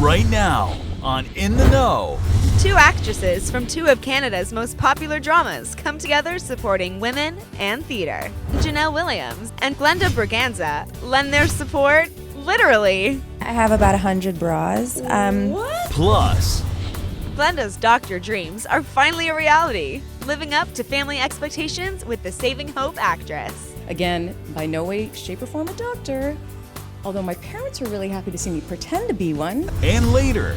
right now on In the Know. Two actresses from two of Canada's most popular dramas come together supporting women and theater. Janelle Williams and Glenda Braganza lend their support literally. I have about 100 bras. What? Plus, Glenda's doctor dreams are finally a reality, living up to family expectations with the Saving Hope actress. Again, by no way, shape, or form a doctor, although my parents were really happy to see me pretend to be one. and later,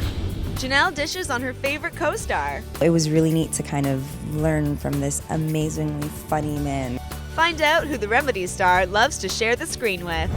Janelle dishes on her favorite co-star. It was really neat to kind of learn from this amazingly funny man. Find out who the Remedy star loves to share the screen with.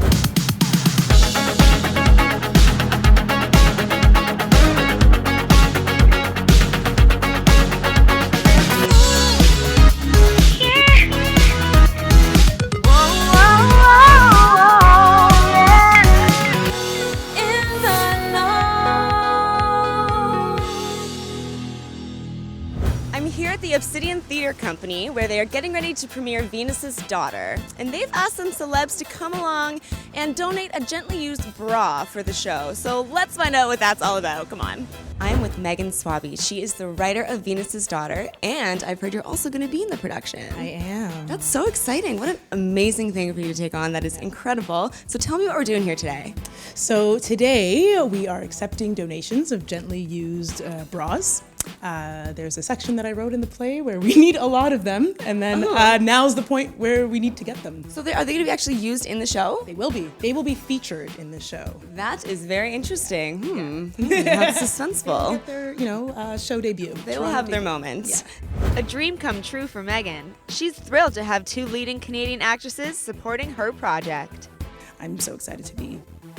I'm here at the Obsidian Theater Company where they are getting ready to premiere Venus's Daughter. And they've asked some celebs to come along and donate a gently used bra for the show. So let's find out what that's all about. Come on. I'm with Megan Swaby. She is the writer of Venus's Daughter, and I've heard you're also going to be in the production. I am. That's so exciting. What an amazing thing for you to take on. That is incredible. So tell me what we're doing here today. So today we are accepting donations of gently used bras. There's a section that I wrote in the play where we need a lot of them, and then now's the point where we need to get them. So are they going to be actually used in the show? They will be. They will be featured in the show. That is very interesting. How suspenseful. Get their, show debut. They will have their moment. A dream come true for Megan. She's thrilled to have two leading Canadian actresses supporting her project. I'm so excited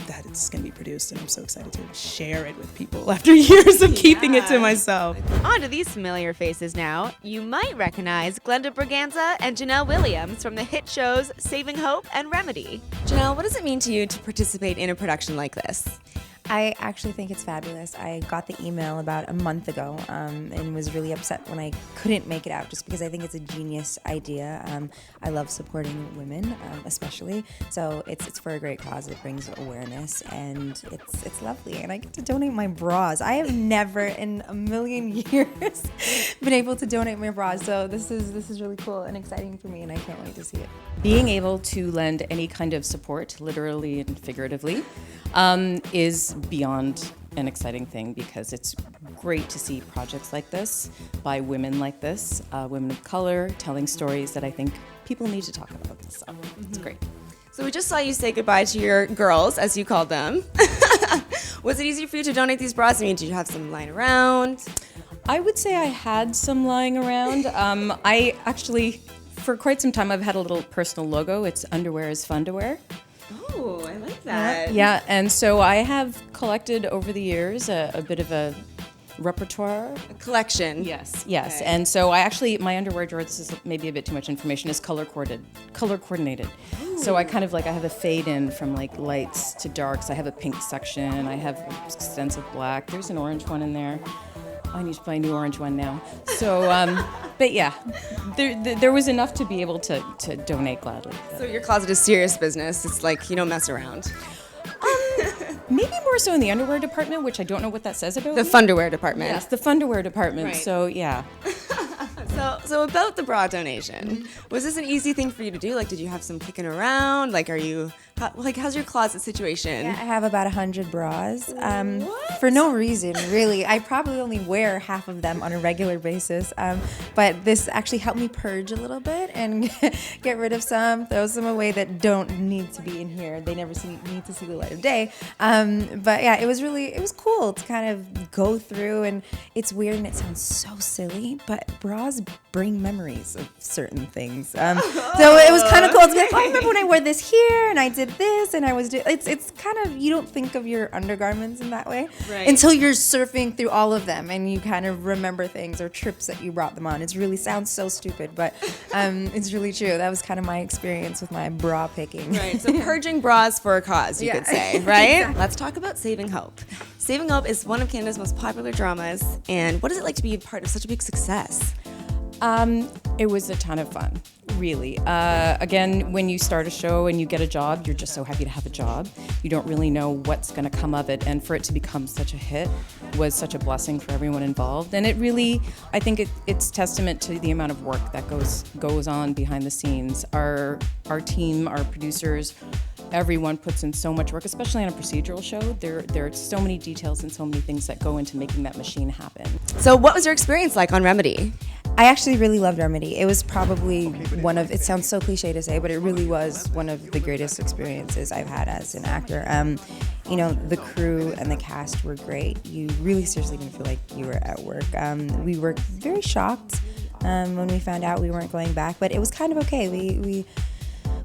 that it's going to be produced, and I'm so excited to share it with people after years of keeping it to myself. On to these familiar faces now. You might recognize Glenda Braganza and Janelle Williams from the hit shows Saving Hope and Remedy. Janelle, what does it mean to you to participate in a production like this? I actually think it's fabulous. I got the email about a month ago and was really upset when I couldn't make it out just because I think it's a genius idea. I love supporting women, especially. So it's for a great cause. It brings awareness, and it's lovely. And I get to donate my bras. I have never in a million years been able to donate my bras. So this is really cool and exciting for me, and I can't wait to see it. Being able to lend any kind of support, literally and figuratively, is beyond an exciting thing, because it's great to see projects like this by women like this, women of color, telling stories that I think people need to talk about. So it's great. So we just saw you say goodbye to your girls, as you called them. Was it easy for you to donate these bras? I mean, did you have some lying around? I would say I had some lying around. I actually, for quite some time, I've had a little personal logo. It's underwear is fun to wear. Oh, I like that. Yeah, and so I have collected over the years a bit of a repertoire. A collection. Yes. Okay. And so I actually, my underwear drawer, this is maybe a bit too much information, is color coordinated. Ooh. So I kind of I have a fade in from lights to darks. I have a pink section. I have extensive black. There's an orange one in there. I need to buy a new orange one now. So, but yeah, there was enough to be able to donate gladly. So your closet is serious business. It's like you don't mess around. Maybe more so in the underwear department, which I don't know what that says about The me. funderwear department. Yes, the funderwear department. Right. So yeah. So about the bra donation, was this an easy thing for you to do? Like, did you have some kicking around? Like, how's your closet situation? Yeah, I have about 100 bras. For no reason, really. I probably only wear half of them on a regular basis. But this actually helped me purge a little bit and get rid of some, throw some away that don't need to be in here. They never need to see the light of day. But yeah, it was cool to kind of go through, and it's weird and it sounds so silly, but bras bring memories of certain things. So it was kind of cool to be like, oh, I remember when I wore this here and I did this and I was doing, it's kind of, you don't think of your undergarments in that way until you're surfing through all of them and you kind of remember things or trips that you brought them on. It really sounds so stupid, but it's really true. That was kind of my experience with my bra picking. Right, so purging bras for a cause, you could say, right? Exactly. Let's talk about Saving Hope. Saving Hope is one of Canada's most popular dramas, and what is it like to be a part of such a big success? It was a ton of fun, really. Again, when you start a show and you get a job, you're just so happy to have a job. You don't really know what's going to come of it, and for it to become such a hit was such a blessing for everyone involved. And it really, I think it's testament to the amount of work that goes on behind the scenes. Our team, our producers, everyone puts in so much work, especially on a procedural show. There are so many details and so many things that go into making that machine happen. So what was your experience like on Remedy? I actually really loved Remedy. It was probably it sounds so cliche to say, but it really was one of the greatest experiences I've had as an actor. The crew and the cast were great. You really seriously didn't feel like you were at work. We were very shocked when we found out we weren't going back, but it was kind of okay.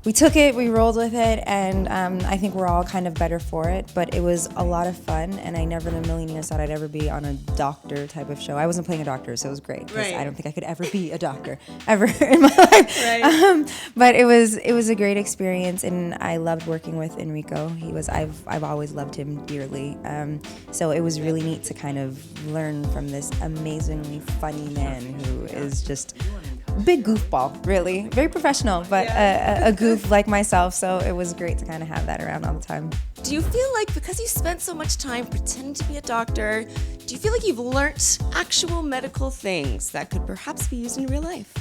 We took it, we rolled with it, and I think we're all kind of better for it. But it was a lot of fun, and I never in a million years thought I'd ever be on a doctor type of show. I wasn't playing a doctor, so it was great. Because I don't think I could ever be a doctor ever in my life. Right. But it was a great experience, and I loved working with Enrico. I've always loved him dearly. So it was really neat to kind of learn from this amazingly funny man who is just big goofball, really. Very professional, but a goof like myself, so it was great to kind of have that around all the time. Do you feel like because you spent so much time pretending to be a doctor, do you feel like you've learnt actual medical things that could perhaps be used in real life?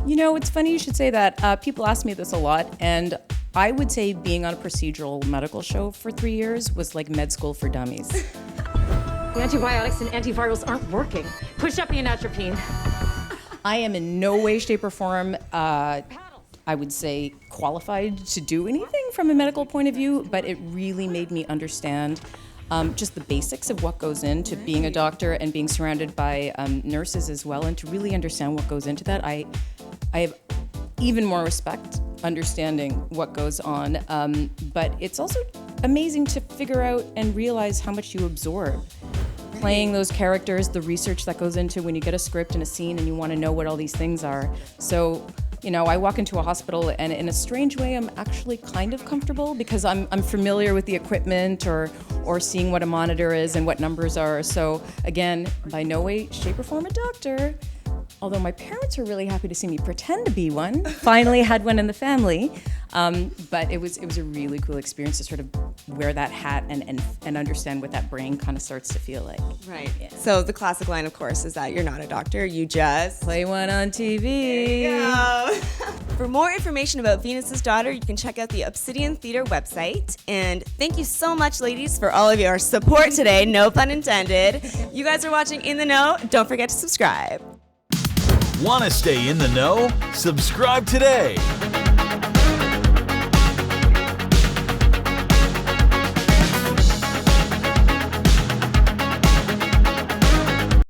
It's funny you should say that. People ask me this a lot, and I would say being on a procedural medical show for 3 years was like med school for dummies. The antibiotics and antivirals aren't working. Push up the atropine. I am in no way, shape, or form, I would say, qualified to do anything from a medical point of view, but it really made me understand just the basics of what goes into being a doctor and being surrounded by nurses as well, and to really understand what goes into that. I have even more respect understanding what goes on, but it's also amazing to figure out and realize how much you absorb. Playing those characters, the research that goes into when you get a script and a scene and you want to know what all these things are. So, I walk into a hospital and in a strange way, I'm actually kind of comfortable because I'm familiar with the equipment or seeing what a monitor is and what numbers are. So again, by no way, shape, or form a doctor. Although my parents were really happy to see me pretend to be one. Finally had one in the family. But it was a really cool experience to sort of wear that hat and understand what that brain kind of starts to feel like. Right. Yeah. So the classic line, of course, is that you're not a doctor, you just play one on TV. For more information about Venus's Daughter, you can check out the Obsidian Theater website. And thank you so much, ladies, for all of your support today. No pun intended. You guys are watching In the Know. Don't forget to subscribe. Want to stay in the know? Subscribe today.